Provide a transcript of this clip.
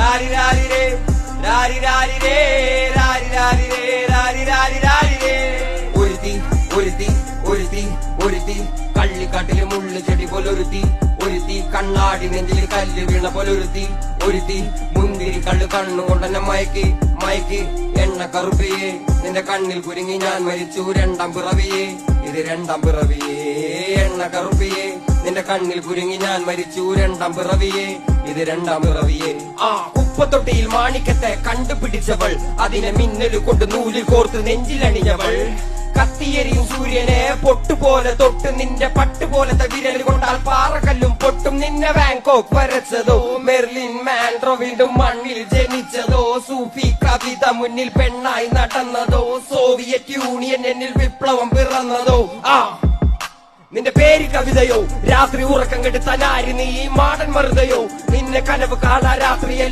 രാരി രാരി രേ രാരി രാരി രേ രാരി രാരി രേ രാരി രാരി രാരി രേ. ഒരുത്തി ഒരുത്തി ഒരുത്തി ഒരുത്തി കള്ളിക്കാട്ടില് മുള്ളു ചെടി പോലൊരുത്തി, ഒരുത്തി കണ്ണാടി നെഞ്ചില് കല്ല് വീണ പോലൊരുത്തി, ഒരുത്തി മുന്തിരി കള്ളു കണ്ണുകൊണ്ടെന്നെ മയക്കി മയക്കി. എണ്ണ കറുപ്പിയേ നിന്റെ കണ്ണിൽ കുരുങ്ങി ഞാൻ മരിച്ചു രണ്ടാം പിറവിയേ, ഇത് രണ്ടാം പിറവിയേ. എണ്ണ കറുപ്പിയേ നിന്റെ കണ്ണിൽ കുരുങ്ങി ഞാൻ മരിച്ചു രണ്ടാം പിറവിയേ, ഇത് രണ്ടാം പിറവിയേ. ആ കുപ്പത്തൊട്ടിയിൽ മാണിക്കത്തെ കണ്ടുപിടിച്ചവൾ, അതിനെ മിന്നല് കൊണ്ട് നൂലിൽ കോർത്ത് നെഞ്ചിലണിഞ്ഞവൾ. കത്തിയെരിയും സൂര്യനെ പൊട്ടുപോലെ തൊട്ട് നിന്റെ പട്ടുപോലത്തെ വിരൽ കൊണ്ടാൽ പാറകല്ലും പൊട്ടും. നിന്നെ ബാങ്കോക്ക് വരച്ചതോ മെർലിൻ മാൻഡ്രോ വീണ്ടും മണ്ണിൽ ജനിച്ചതോ, സൂഫി കവിത മുന്നിൽ പെണ്ണായി നടന്നതോ, സോവിയറ്റ് യൂണിയൻ എന്നിൽ വിപ്ലവം പിറന്നതോ. ആ നിന്റെ പേര് കവിതയോ, രാത്രി ഉറക്കം കെട്ട് തനാരി നീ മാടൻ മറുതയോ, നിന്നെ കനവ് കാണാ രാത്രിയല്ല